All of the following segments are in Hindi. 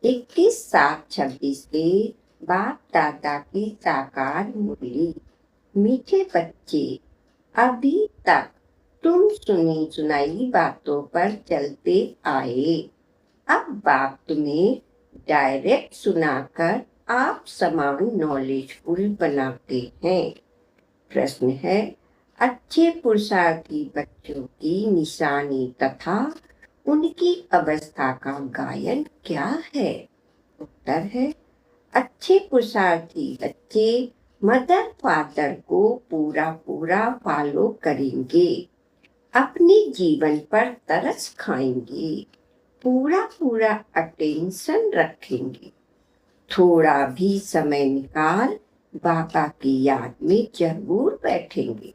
21/7/26 पे बाप दादा की साकार मुरली। मीठे बच्चे, अभी तक तुम सुनी सुनाई बातों पर चलते आए। अब बाप तुम्हें डायरेक्ट सुनाकर आप समान नॉलेजफुल बनाते हैं। प्रश्न है, अच्छे पुरुषार्थी बच्चों की निशानी तथा उनकी अवस्था का गायन क्या है? उत्तर है, अच्छे पुरुषार्थी बच्चे मदर फादर को पूरा फॉलो करेंगे, अपने जीवन पर तरस खाएंगे, पूरा अटेंशन रखेंगे, थोड़ा भी समय निकाल बाबा की याद में जरूर बैठेंगे।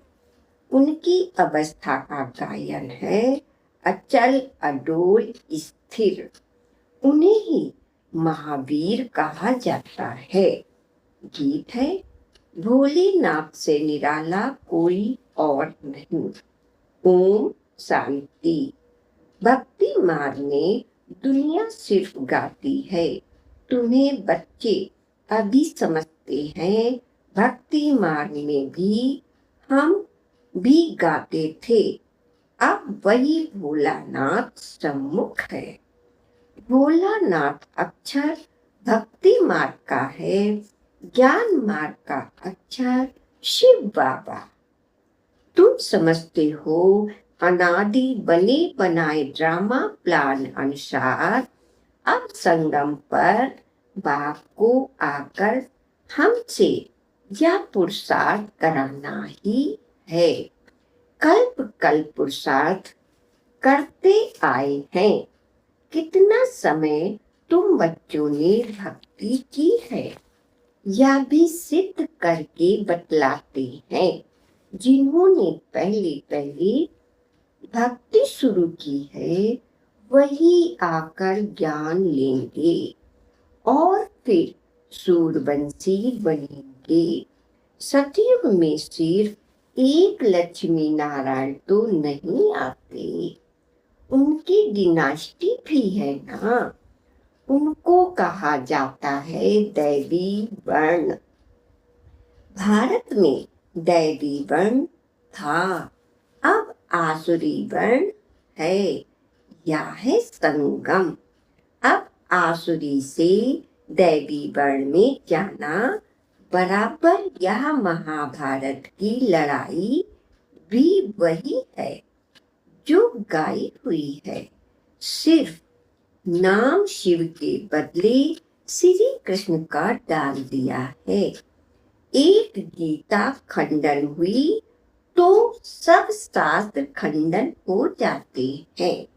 उनकी अवस्था का गायन है अचल अडोल स्थिर। उन्हें ही महावीर कहा जाता है। गीत है, भोलेनाथ से निराला कोई और नहीं। ओम शांति। भक्ति मार्ग में दुनिया सिर्फ गाती है, तुम्हें बच्चे अभी समझते हैं। भक्ति मार्ग में भी हम भी गाते थे, अब वही भोलानाथ सम्मुख है। भोलानाथ अक्षर भक्ति मार्ग का है, ज्ञान मार्ग का अक्षर शिव बाबा। तुम समझते हो, अनादि बने बनाए ड्रामा प्लान अनुसार अब संगम पर बाप को आकर हमसे यह पुरुषार्थ कराना ही है। कल्प कल्प पुरुषार्थ करते आए हैं। कितना समय तुम बच्चों ने भक्ति की है, यह भी सिद्ध करके बतलाते हैं। जिन्होंने पहले भक्ति शुरू की है, वही आकर ज्ञान लेंगे और फिर सूरवंशी बनेंगे। सतयुग में सिर्फ एक लक्ष्मी नारायण तो नहीं आते, उनकी डिनास्टी भी है ना। उनको कहा जाता है दैवी वर्ण। भारत में दैवी वर्ण था, अब आसुरी वर्ण है। यह है संगम। अब आसुरी से दैवी वर्ण में जाना बराबर यह महाभारत की लड़ाई भी वही है जो गाई हुई है। सिर्फ नाम शिव के बदले श्री कृष्ण का डाल दिया है। एक गीता खंडन हुई तो सब शास्त्र खंडन हो जाते हैं।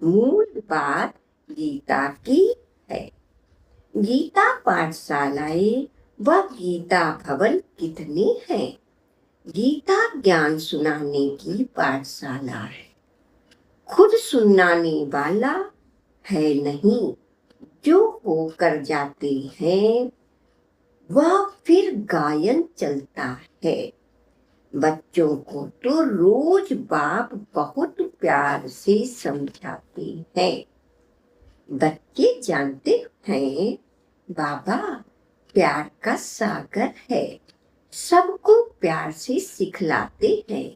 मूल बात गीता की है। गीता पाठशालाएं व गीता भवन कितने हैं? गीता ज्ञान सुनाने की पाठशाला है, खुद सुनाने वाला है नहीं। जो होकर जाते हैं वह फिर गायन चलता है। बच्चों को तो रोज बाप बहुत प्यार से समझाते हैं। बच्चे जानते हैं बाबा प्यार का सागर है, सबको प्यार से सिखलाते हैं।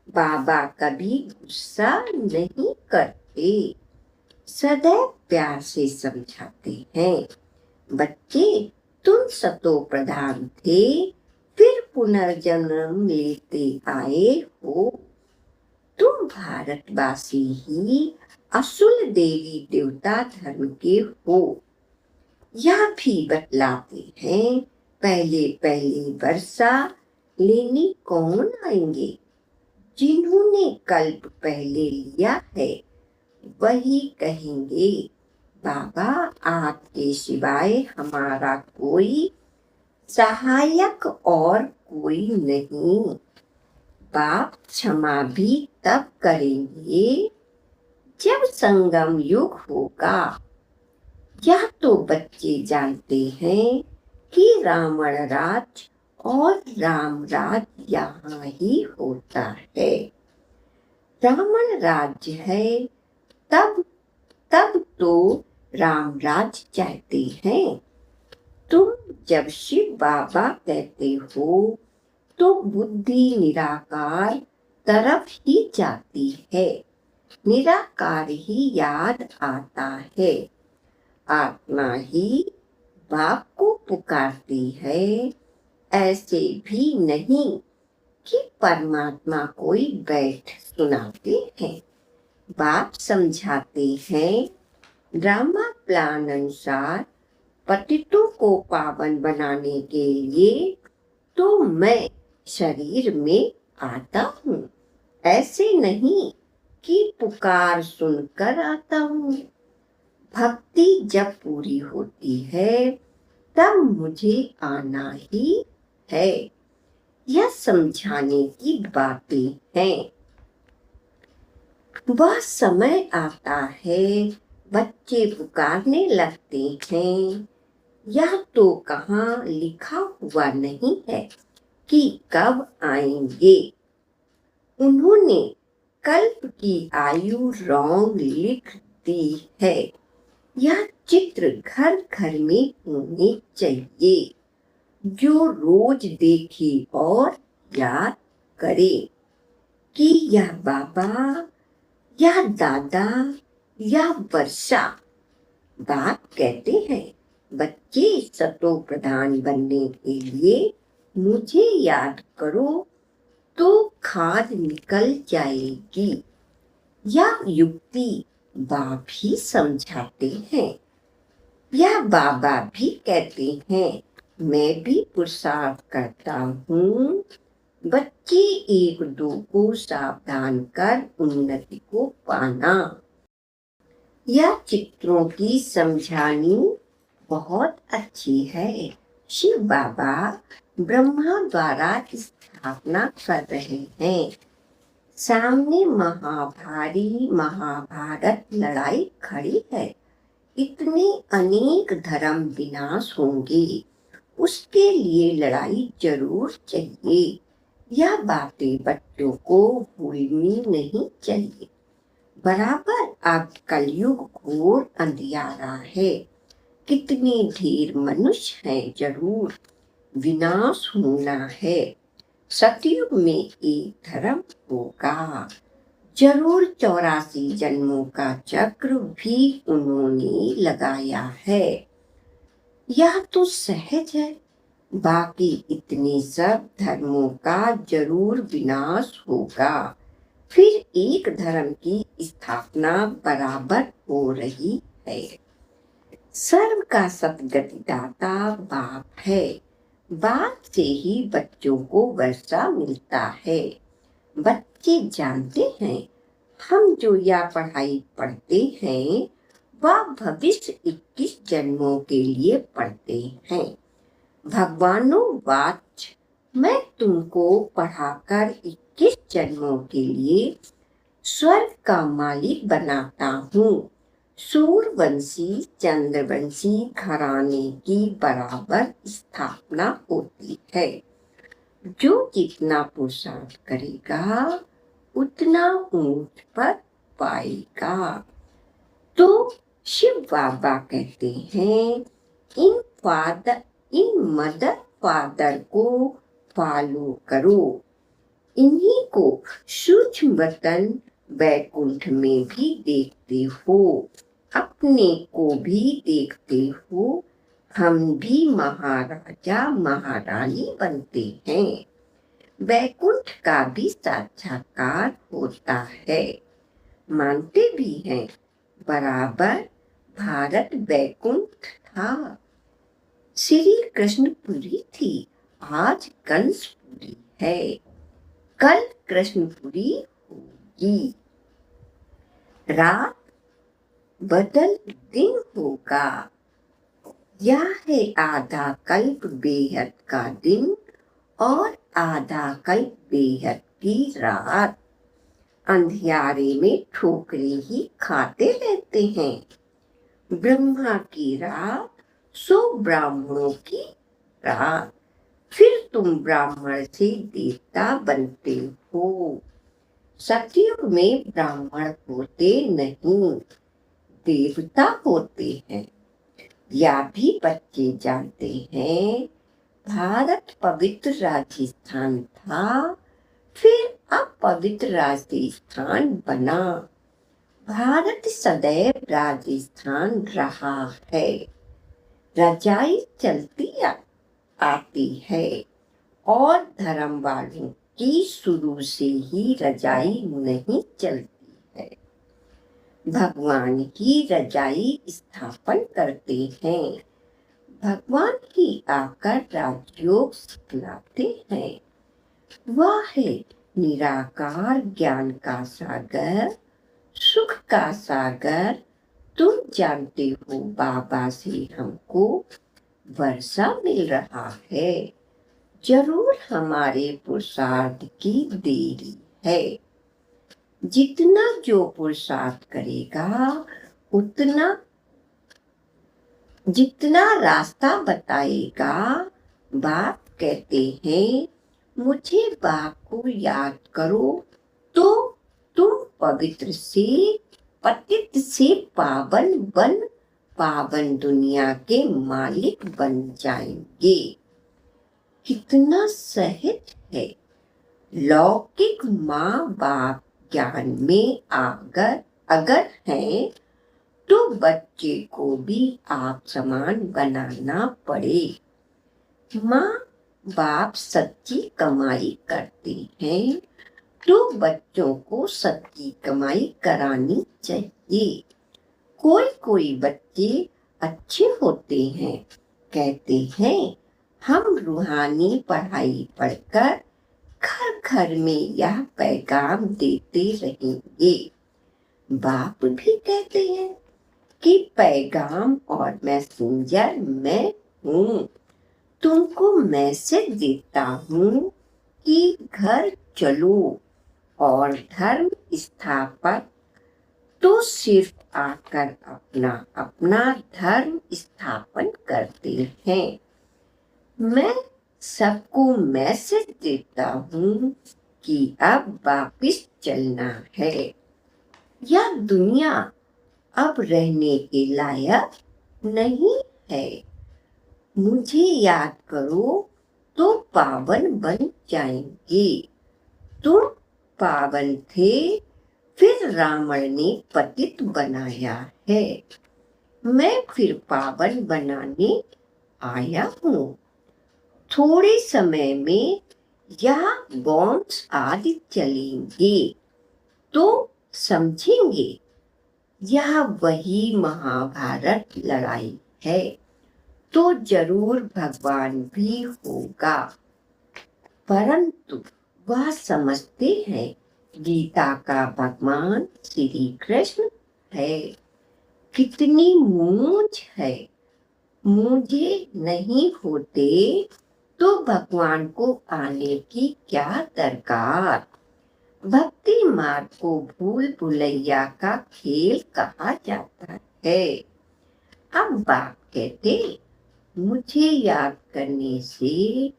बाबा कभी गुस्सा नहीं करते, सदैव प्यार से समझाते हैं। बच्चे, तुम सतो प्रधान थे, फिर पुनर्जन्म लेते आए हो। तुम भारतवासी ही असुल देवी देवता धर्म के हो। यह भी बतलाते हैं पहले वर्षा लेने कौन आएंगे? जिन्होंने कल्प पहले लिया है वही कहेंगे बाबा आपके सिवाय हमारा कोई सहायक और कोई नहीं। बाप क्षमा भी तब करेंगे जब संगम युग होगा। यह तो बच्चे जानते हैं कि रावण राज और राम राज यहाँ ही होता है। रावण राज्य है तब तो राम राज चाहते हैं। तुम जब शिव बाबा कहते हो तो बुद्धि निराकार तरफ ही जाती है, निराकार ही याद आता है। आत्मा ही बाप को पुकारती है, ऐसे भी नहीं कि परमात्मा कोई बैठ सुनाते हैं। बाप समझाते हैं, ड्रामा प्लान अनुसार पतितों को पावन बनाने के लिए तो मैं शरीर में आता हूँ, ऐसे नहीं कि पुकार सुनकर आता हूँ। भक्ति जब पूरी होती है तब मुझे आना ही है, यह समझाने की बातें हैं। वह समय आता है, बच्चे पुकारने लगते हैं। यह तो कहाँ लिखा हुआ नहीं है कि कब आएंगे। उन्होंने कल्प की आयु रॉन्ग लिख दी है। यह चित्र घर घर में होने चाहिए, जो रोज देखे और याद करे कि यह बाबा, यह दादा, यह वर्षा। बाप कहते हैं, बच्चे सतो प्रधान बनने के लिए मुझे याद करो तो खाद निकल जाएगी। यह युक्ति बाप ही समझाते हैं। यह बाबा भी कहते हैं, मैं भी पुरुषार्थ करता हूँ। बच्चे एक दो को सावधान कर उन्नति को पाना। यह चित्रों की समझानी बहुत अच्छी है। शिव बाबा ब्रह्मा द्वारा स्थापना कर रहे हैं। सामने महाभारी महाभारत लड़ाई खड़ी है। इतने अनेक धर्म विनाश होंगे, उसके लिए लड़ाई जरूर चाहिए। यह बातें बच्चों को भूलनी नहीं चाहिए। बराबर अब कलयुग घोर अंधियारा है। कितने ढेर मनुष्य हैं, जरूर विनाश होना है। सतयुग में एक धर्म होगा, जरूर 84 जन्मों का चक्र भी उन्होंने लगाया है। यह तो सहज है। बाकी इतने सब धर्मों का जरूर विनाश होगा, फिर एक धर्म की स्थापना बराबर हो रही है। सर्व का सतगति दाता बाप है। बाप से ही बच्चों को वर्षा मिलता है। बच्चे जानते हैं, हम जो यह पढ़ाई पढ़ते हैं वह भविष्य 21 जन्मों के लिए पढ़ते हैं। भगवानो वाच, मैं तुमको पढ़ाकर 21 जन्मों के लिए स्वर्ग का मालिक बनाता हूँ। सूर्यवंशी चंद्रवंशी घराने की बराबर स्थापना होती है। जो जितना पुरुषार्थ करेगा उतना ऊंच पर पाएगा। तो शिव बाबा कहते हैं, इन मदर फादर को फॉलो करो। इन्हीं को सूक्ष्म वतन वैकुंठ में भी देखते हो, अपने को भी देखते हो। हम भी महाराजा महारानी बनते हैं। वैकुंठ का भी साक्षात्कार होता है। मानते भी हैं, बराबर भारत वैकुंठ था। श्री कृष्णपुरी थी, आज कंसपुरी है। कल कृष्णपुरी होगी। रात बदल दिन होगा। यह है आधा कल्प बेहद का दिन और आधा कल्प बेहद की रात। अंधियारे में ठोकरे ही खाते रहते हैं। ब्रह्मा की रात सो ब्राह्मणों की रात। फिर तुम ब्राह्मण से देवता बनते हो। सतयुग में ब्राह्मण होते नहीं, देवता होते हैं। यह भी बच्चे जानते हैं, भारत पवित्र राजस्थान था, फिर अपवित्र राजस्थान बना। भारत सदैव राजस्थान रहा है। रजाई चलती आती है और धर्म वालों की शुरू से ही रजाई नहीं चलती है। भगवान की रजाई स्थापन करते हैं। भगवान ही आकर राजयोग सिखलाते हैं। वह है निराकार ज्ञान का सागर, सुख का सागर। तुम जानते हो बाबा से हमको वर्षा मिल रहा है। जरूर हमारे पुरुषार्थ की देरी है। जितना जो पुरुषार्थ करेगा उतना, जितना रास्ता बताएगा। बाप कहते हैं, मुझे बाप को याद करो तो तुम पवित्र से पतित से पावन बन पावन दुनिया के मालिक बन जाएंगे। कितना सहज है। लौकिक माँ बाप ज्ञान में अगर हैं तो बच्चे को भी आप समान बनाना पड़े। माँ बाप सच्ची कमाई करते हैं तो बच्चों को सच्ची कमाई करानी चाहिए। कोई बच्चे अच्छे होते हैं, कहते हैं हम रूहानी पढ़ाई पढ़कर घर घर में यह पैगाम देते रहेंगे। बाप भी कहते हैं कि पैगाम और मैसेंजर मैं हूँ। तुमको मैसेज देता हूँ कि घर चलो, और धर्म स्थापक तो सिर्फ आकर अपना अपना धर्म स्थापन करते हैं। मैं सबको मैसेज देता हूँ कि अब वापिस चलना है। यह दुनिया अब रहने के लायक नहीं है। मुझे याद करो तो पावन बन जाएंगे। तुम पावन थे, फिर रावण ने पतित बनाया है। मैं फिर पावन बनाने आया हूँ। थोड़े समय में यह बॉम्ब्स आदि चलेंगे तो समझेंगे यह वही महाभारत लड़ाई है। तो जरूर भगवान भी होगा, परंतु वह समझते हैं गीता का भगवान श्री कृष्ण है। कितनी मूंछ है। मुझे नहीं होते तो भगवान को आने की क्या दरकार। भक्ति मार्ग को भूल भुलैया का खेल कहा जाता है। अब बाप कहते, मुझे याद करने से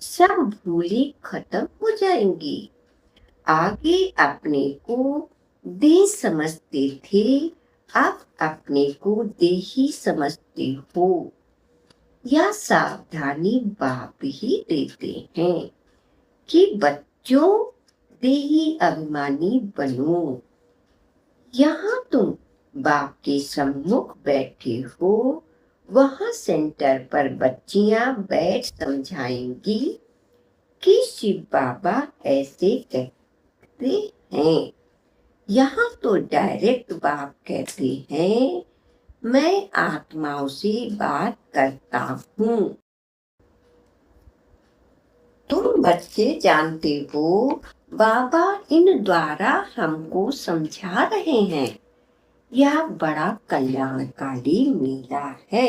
सब भूलें खत्म हो जाएंगी। आगे अपने को देह समझते थे, अब अपने को देही समझते हो। यह सावधानी बाप ही देते हैं कि बच्चों देही अभिमानी बनो। यहाँ तुम बाप के सम्मुख बैठे हो, वहाँ सेंटर पर बच्चियां बैठ समझाएंगी कि शिव बाबा ऐसे कहते हैं। यहाँ तो डायरेक्ट बाप कहते हैं, मैं आत्माओं से बात करता हूँ। तुम बच्चे जानते हो बाबा इन द्वारा हमको समझा रहे हैं। यह बड़ा कल्याणकारी मेला है।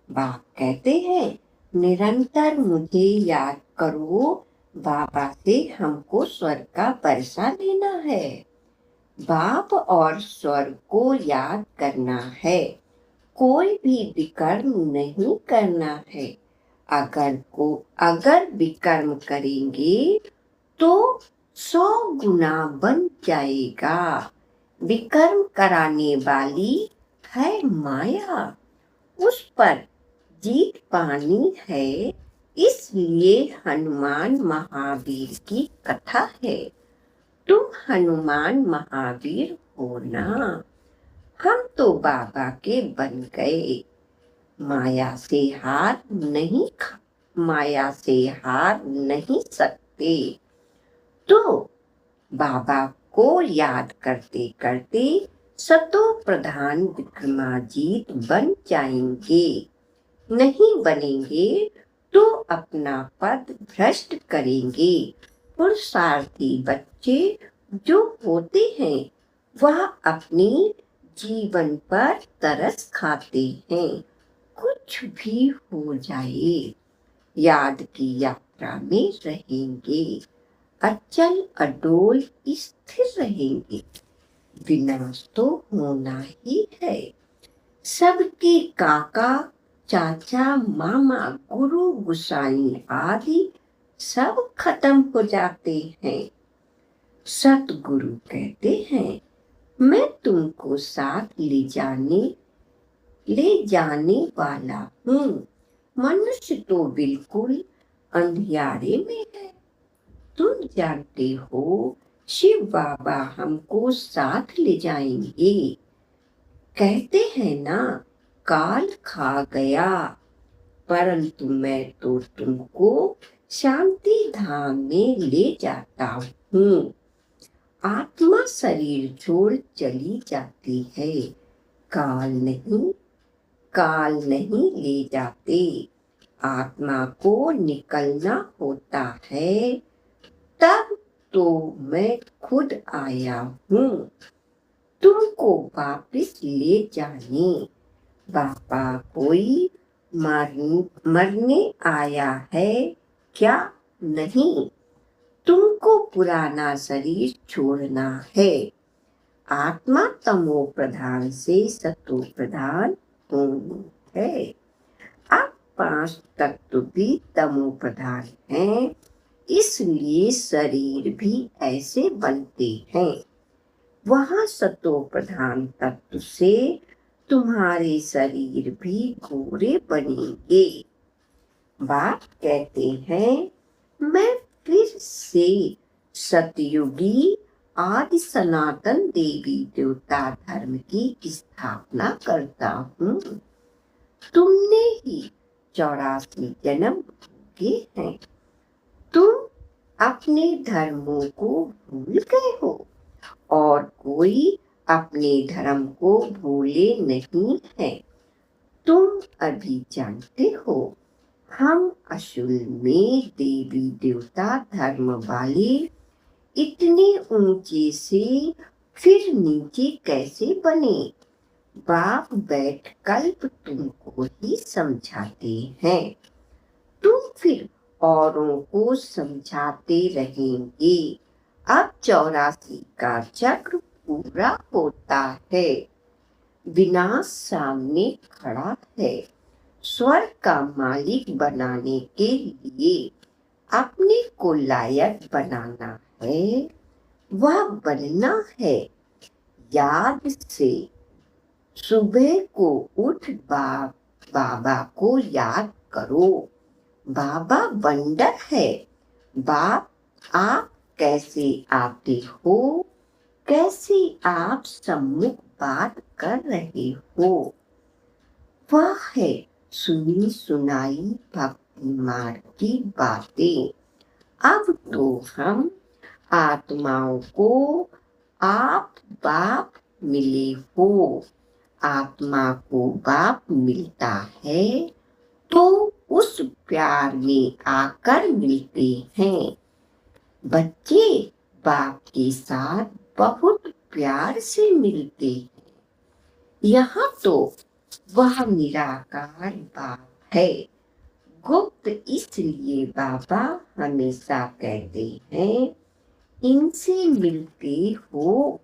बाप कहते हैं, निरंतर मुझे याद करो। बाबा से हमको स्वर्ग का वर्षा लेना है। बाप और स्वर्ग को याद करना है। कोई भी विकर्म नहीं करना है। अगर विकर्म करेंगे तो 100 गुना बन जाएगा। विकर्म कराने वाली है माया, उस पर जीत पानी है, इसलिए हनुमान महावीर की कथा है। तुम हनुमान महावीर हो ना, हम तो बाबा के बन गए। माया से हार नहीं माया से हार नहीं सकते। तो बाबा को याद करते करते सतो प्रधान विक्रमाजीत बन जाएंगे। नहीं बनेंगे तो अपना पद भ्रष्ट करेंगे। पुरुषार्थी बच्चे जो होते हैं वह अपनी जीवन पर तरस खाते हैं। कुछ भी हो जाए याद की यात्रा में रहेंगे, अचल अडोल स्थिर रहेंगे। विनाश तो होना ही है। सबके काका चाचा मामा गुरु गुसाई आदि सब खत्म हो जाते हैं। सतगुरु कहते हैं मैं तुमको साथ ले जाने वाला हूँ। मनुष्य तो बिल्कुल अंधियारे में है। तुम जानते हो शिव बाबा हमको साथ ले जाएंगे। कहते हैं ना काल खा गया, परंतु मैं तो तुमको शांति धाम में ले जाता हूँ। आत्मा शरीर छोड़ चली जाती है, काल नहीं ले जाते। आत्मा को निकलना होता है, तब तो मैं खुद आया हूँ तुमको वापस ले जाने। बाबा कोई मरने आया है क्या? नहीं, तुमको पुराना शरीर छोड़ना है। आत्मा तमो प्रधान से सतो प्रधान है। अब 5 तत्व भी तमो प्रधान हैं, इसलिए शरीर भी ऐसे बनते हैं। वहाँ सतो प्रधान तत्व से तुम्हारे शरीर भी गोरे बनेंगे। बाप कहते हैं मैं फिर से सतयुगी आदि सनातन देवी देवता धर्म की स्थापना करता हूँ। तुमने ही 84 जन्म किए हैं। तुम अपने धर्मों को भूल गए हो और कोई अपने धर्म को भूले नहीं है। तुम अभी जानते हो हम असल में देवी देवता धर्म वाले इतने ऊंचे से फिर नीचे कैसे बने? बाप बैठ कल्प तुमको ही समझाते हैं, तुम फिर औरों को समझाते रहेंगे। अब 84 का चक्र पूरा होता है। विनाश सामने खड़ा है। स्वर्ग का मालिक बनाने के लिए अपने को लायक बनाना है, वह बनना है। याद से सुबह को उठ बाबा को याद करो। बाबा वंडर है। बाप आप कैसे आते हो, कैसे आप सम्मुख बात कर रहे हो। वह है सुनी सुनाई भक्ति मार्ग की बातें। अब तो हम आत्माओं को आप बाप मिले हो। आत्मा को बाप मिलता है तो उस प्यार में आकर मिलते हैं। बच्चे बाप के साथ बहुत प्यार से मिलते हैं। यहाँ तो वह निराकार बाप है। गुप्त इसलिए बाबा हमेशा कहते हैं इनसे मिलते हो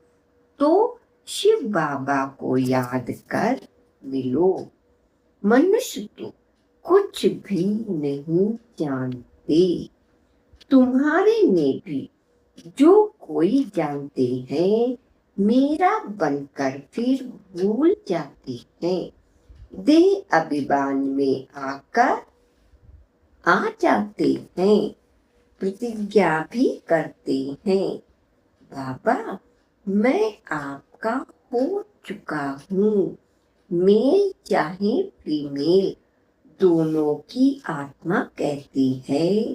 तो शिव बाबा को याद कर मिलो। मनुष्य तो कुछ भी नहीं जानते। तुम्हारे में भी जो कोई जानते हैं मेरा बनकर फिर भूल जाते हैं। देह अभिमान में आकर आ जाते हैं, प्रतिज्ञा भी करते हैं। बाबा, मैं आपका हो चुका हूँ। मेल चाहे फीमेल, दोनों की आत्मा कहती है,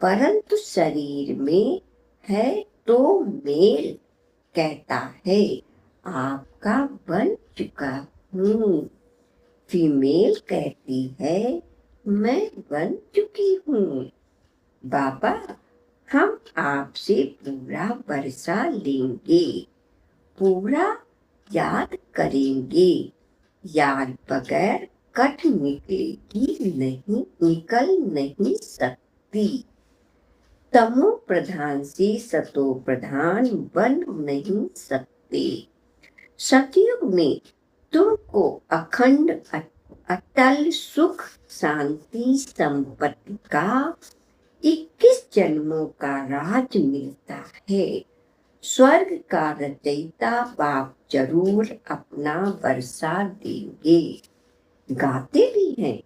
परंतु शरीर में है तो मेल कहता है, आपका बन चुका हूँ। फीमेल कहती है, मैं बन चुकी हूँ। बाबा, हम आपसे पूरा बरसा लेंगे, पूरा याद करेंगे। याद बगैर कट निकल नहीं सकती। तमो प्रधान से सतो प्रधान बन नहीं सकते। सतयुग में तुमको अखंड अटल सुख शांति संपत्ति का 21 जन्मों का राज मिलता है। स्वर्ग का रचयिता बाप जरूर अपना बरसा देंगे। गाते भी हैं,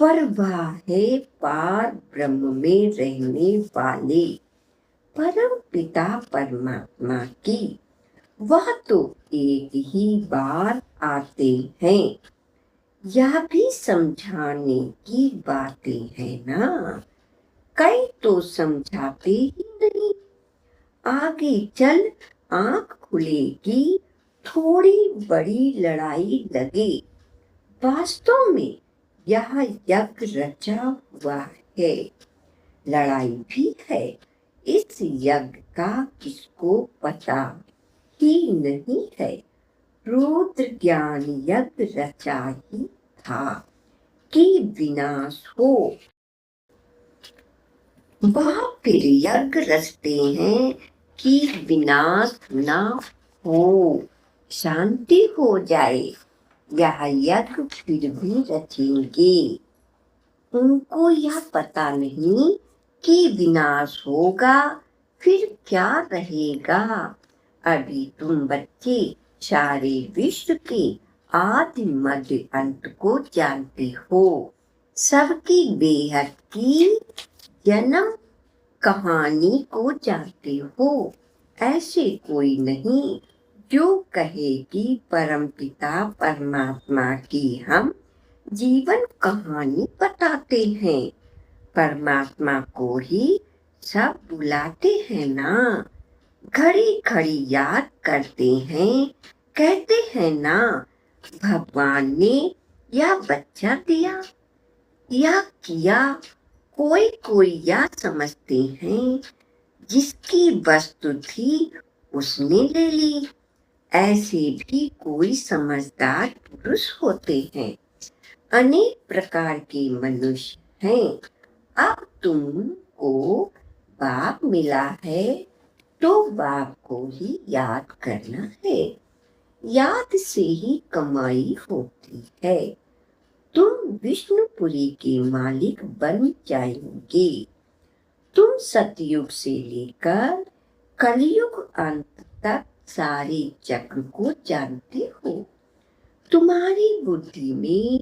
पर वह है पार ब्रह्म में रहने वाले परम पिता परमात्मा की। वह तो एक ही बार आते हैं। यह भी समझाने की बातें है ना, कई तो समझाते ही नहीं। आगे चल आंख खुलेगी, थोड़ी बड़ी लड़ाई लगे। वास्तव में यह यज्ञ रचा हुआ है, लड़ाई भी है। इस यज्ञ का किसको पता ही नहीं है। रुद्र ज्ञान यज्ञ रचा ही था कि विनाश हो। वह फिर यज्ञ रचते हैं कि विनाश ना हो, शांति हो जाए। यह यज्ञ फिर भी रचेंगे। उनको यह पता नहीं कि विनाश होगा फिर क्या रहेगा। अभी तुम बच्चे सारे विश्व के आदि मध्य अंत को जानते हो। सबकी बेहद की जन्म कहानी को जानते हो। ऐसे कोई नहीं जो कहे कि परमपिता परमात्मा की हम जीवन कहानी बताते हैं। परमात्मा को ही सब बुलाते हैं ना, घड़ी घड़ी याद करते हैं, कहते हैं ना, भगवान ने यह बच्चा दिया या किया। कोई कोई यह समझते हैं जिसकी वस्तु थी उसने ले ली। ऐसे भी कोई समझदार पुरुष होते हैं। अनेक प्रकार के मनुष्य हैं। अब तुमको बाप मिला है तो बाप को ही याद करना है। याद से ही कमाई होती है। तुम विष्णुपुरी के मालिक बन जाएंगे। तुम सतयुग से लेकर कलयुग अंत तक सारे चक्र को जानते हो। तुम्हारी बुद्धि में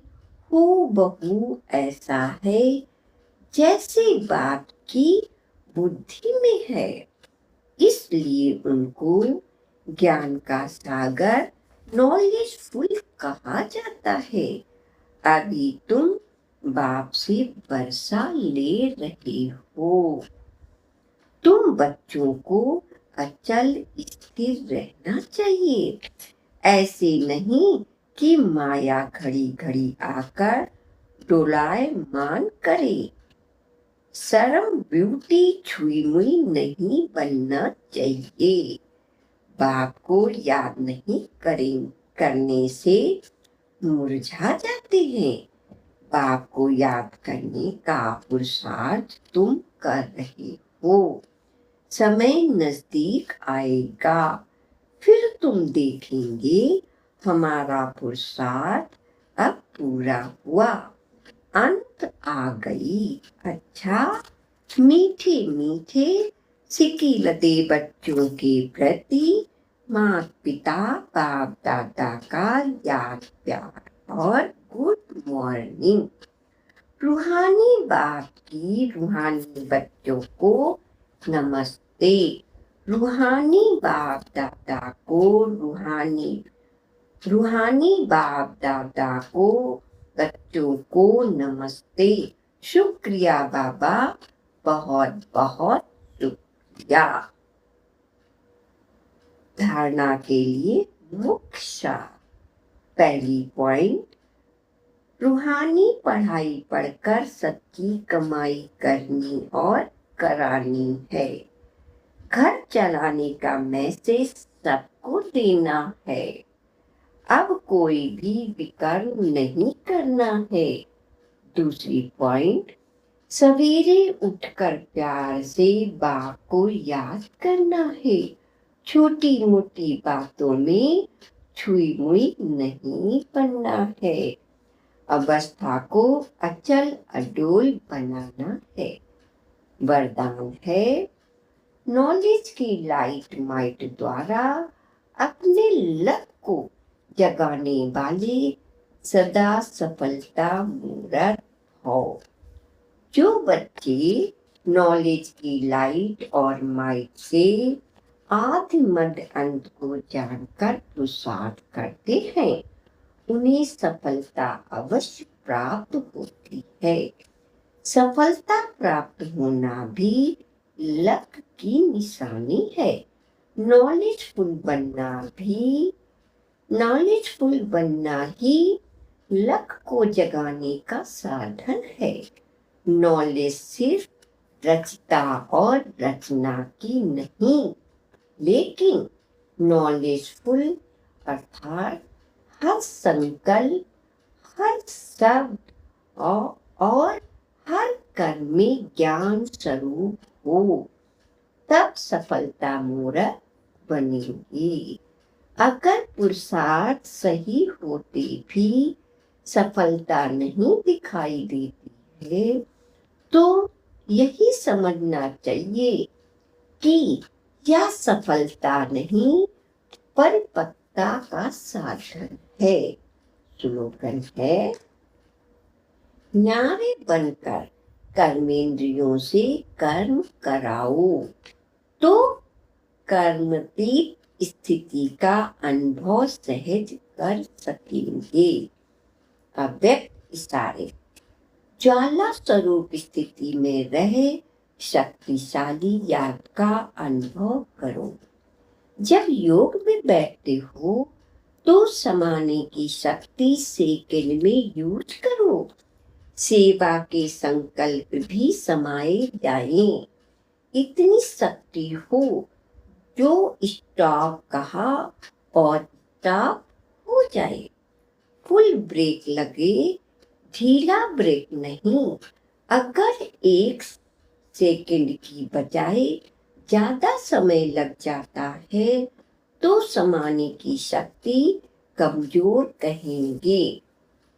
हूबहू ऐसा है जैसे बाप की बुद्धि में है। इसलिए उनको ज्ञान का सागर नॉलेजफुल कहा जाता है। अभी तुम बाप से बरसा ले रहे हो। तुम बच्चों को अचल स्थिर रहना चाहिए। ऐसे नहीं कि माया घड़ी घड़ी आकर डोलाए मान करे। शर्म ब्यूटी छुई मुई नहीं बनना चाहिए। बाप को याद नहीं करने से मुरझा जाते हैं। बाप को याद करने का पुरुषार्थ तुम कर रहे हो। समय नजदीक आएगा, फिर तुम देखेंगे हमारा पुरुषार्थ अब पूरा हुआ, अंत आ गई। अच्छा, मीठे मीठे सिकी लदे बच्चों के प्रति माता पिता बाप दादा का याद प्यार और गुड मॉर्निंग। रूहानी बाप की रूहानी बच्चों को नमस्ते। रूहानी बाप दादा को रूहानी बाप दादा को बच्चों को नमस्ते। शुक्रिया बाबा, बहुत बहुत शुक्रिया। धारणा के लिए मुख्य सार। पहली पॉइंट, रूहानी पढ़ाई पढ़कर सच्ची कमाई करनी और करानी है। घर चलाने का मैसेज सबको देना है। अब कोई भी विकर्म नहीं करना है। दूसरी पॉइंट, सवेरे उठकर प्यार से बाप को याद करना है। छोटी मोटी बातों में छुई मुई नहीं बनना है। अवस्था को अचल अडोल बनाना है। वरदान है, नॉलेज की लाइट माइट द्वारा अपने लक को जगाने वाले सदा सफलता मूर्त हो। जो बच्चे नॉलेज की लाइट और माइट से आदि मध्य अंत को जानकर पुरुषार्थ करते हैं, उन्हें सफलता अवश्य प्राप्त होती है। सफलता प्राप्त होना भी लक की निशानी है। नॉलेजफुल बनना ही लक को जगाने का साधन है। नॉलेज सिर्फ रचता और रचना की नहीं, लेकिन नॉलेजफुल अर्थात हर संकल्प, हर शब्द और हर कर्म में ज्ञान स्वरूप हो, तब सफलता मूर्त बनेगी। अगर पुरुषार्थ सही होते भी सफलता नहीं दिखाई देती है, तो यही समझना चाहिए कि यह सफलता नहीं, परिपक्वता का साधन है। स्लोगन है, न्यारे बनकर कर्मेंद्रियों से कर्म कराओ तो कर्मातीत स्थिति का अनुभव सहज कर सकेंगे। अव्यक्त इशारे, ज्वाला स्वरूप स्थिति में रहे शक्तिशाली याद का अनुभव करो। जब योग में बैठते हो तो समाने की शक्ति सेकंड में यूज करो। सेवा के संकल्प भी समाए जाएं। इतनी शक्ति हो जो स्टॉप कहा और स्टॉप हो जाए। फुल ब्रेक लगे, ढीला ब्रेक नहीं। अगर 1 सेकंड की बजाय ज्यादा समय लग जाता है तो समाने की शक्ति कमजोर कहेंगे।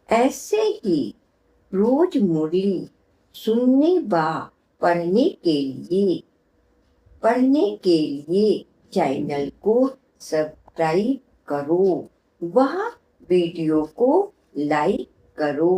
ऐसे ही रोज मुरली सुनने व पढ़ने के लिए चैनल को सब्सक्राइब करो। वह वीडियो को लाइक करो।